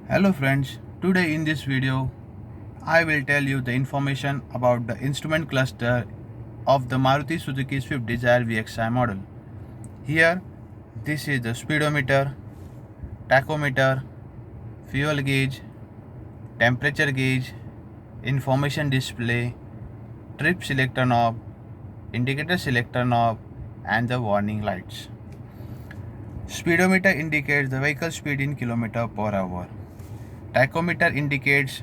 Hello friends, today in this video I will tell you the information about the instrument cluster of the Maruti Suzuki Swift Desire VXI model. Here this is the speedometer, tachometer, fuel gauge, temperature gauge, information display, trip selector knob, indicator selector knob and the warning lights. Speedometer indicates the vehicle speed in km/h. Tachometer indicates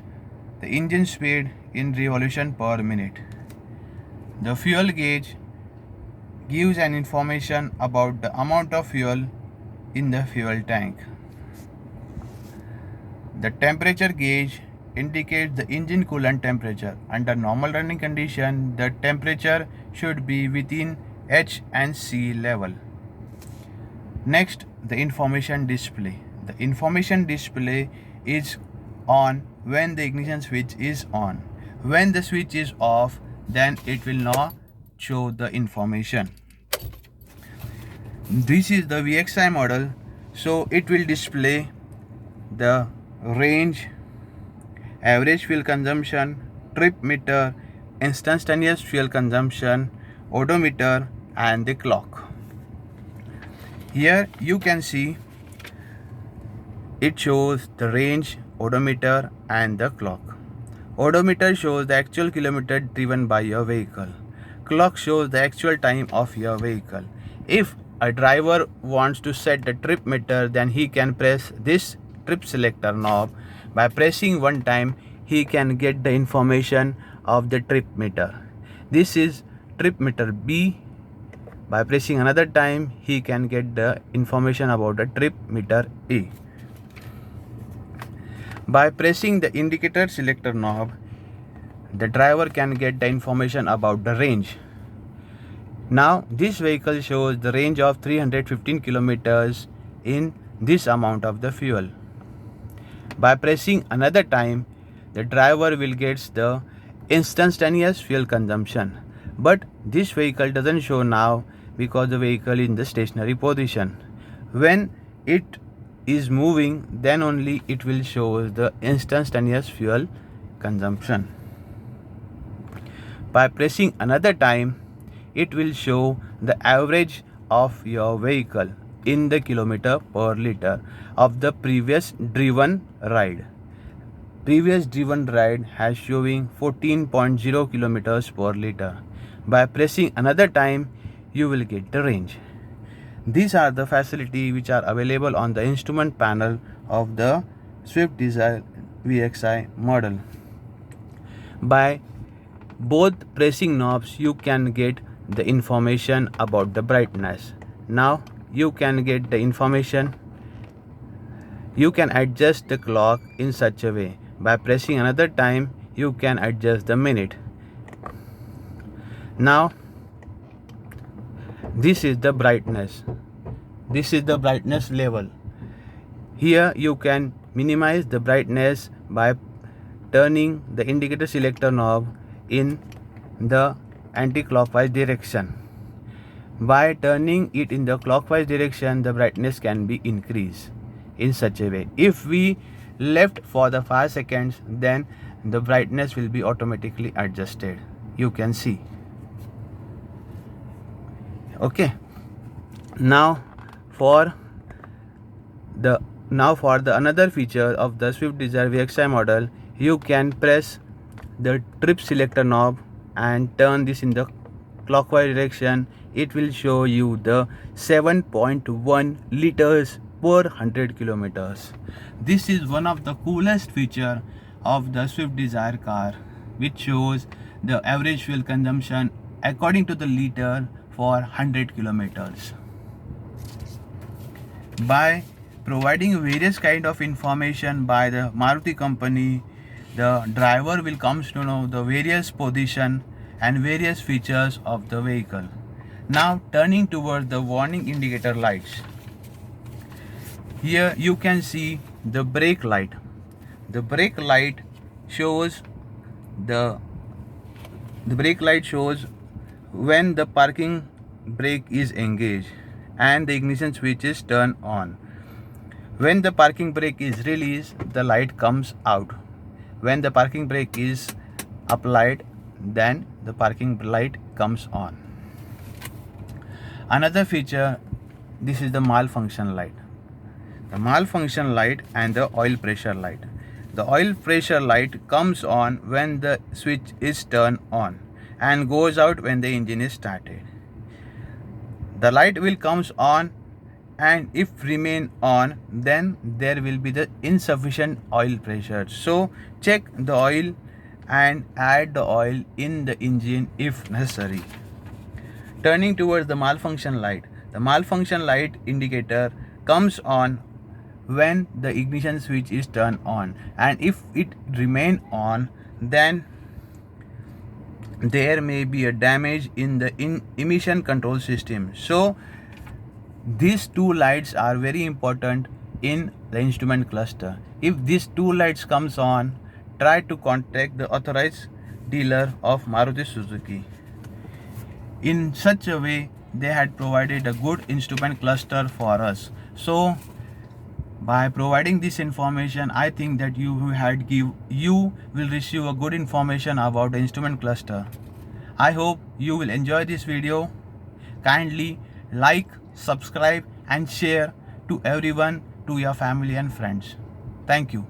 the engine speed in revolution per minute. The fuel gauge gives an information about the amount of fuel in the fuel tank. The temperature gauge indicates the engine coolant temperature. Under normal running condition, the temperature should be within H and C level. Next, the information display. The information display is on when the ignition switch is on. When the switch is off, then it will not show the information. This is the VXI model, so it will display the range, average fuel consumption, trip meter, instantaneous fuel consumption, odometer and the clock. Here you can see it shows the range, odometer and the clock. Odometer shows the actual kilometer driven by your vehicle. Clock shows the actual time of your vehicle. If a driver wants to set the trip meter, then he can press this trip selector knob. By pressing one time, he can get the information of the trip meter. This is trip meter B. By pressing another time, he can get the information about the trip meter A. By pressing the indicator selector knob, the driver can get the information about the range. Now this vehicle shows the range of 315 kilometers in this amount of the fuel. By pressing another time, the driver will get the instantaneous fuel consumption. But this vehicle doesn't show now because the vehicle is in the stationary position. When it is moving, then only it will show the instantaneous fuel consumption. By pressing another time, it will show the average of your vehicle in the kilometer per liter of the previous driven ride. Previous driven ride has showing 14.0 kilometers per liter. By pressing another time, you will get the range. These are the facilities which are available on the instrument panel of the Swift Desire VXI model. By both pressing knobs, you can get the information about the brightness. Now you can get the information. You can adjust the clock in such a way. By pressing another time, you can adjust the minute. Now this is the brightness. This is the brightness level. Here you can minimize the brightness by turning the indicator selector knob in the anti-clockwise direction. By turning it in the clockwise direction, the brightness can be increased in such a way. If we left for the 5 seconds, then the brightness will be automatically adjusted. You can see. Okay. Now for the another feature of the Swift Desire VXI model, you can press the trip selector knob and turn this in the clockwise direction. It will show you the 7.1 liters per 100 kilometers. This is one of the coolest feature of the Swift Desire car, which shows the average fuel consumption according to the liter for 100 kilometers. By providing various kind of information by the Maruti company, the driver will come to know the various position and various features of the vehicle. Now turning towards the warning indicator lights. Here you can see the brake light. The brake light shows when the parking brake is engaged and the ignition switch is turned on. When the parking brake is released, the light comes out. When the parking brake is applied, then the parking light comes on. Another feature, this is the malfunction light. The malfunction light and the oil pressure light. The oil pressure light comes on when the switch is turned on and goes out when the engine is started. The light will comes on, and if remain on, then there will be the insufficient oil pressure. So check the oil and add the oil in the engine if necessary. Turning towards the malfunction light. The malfunction light indicator comes on when the ignition switch is turned on, and if it remain on, then there may be a damage in the emission control system. So these two lights are very important in the instrument cluster. If these two lights comes on, try to contact the authorized dealer of Maruti Suzuki. In such a way, they had provided a good instrument cluster for us. So by providing this information, I think that you will receive a good information about the instrument cluster. I hope you will enjoy this video. Kindly like, subscribe and share to everyone, to your family and friends. Thank you.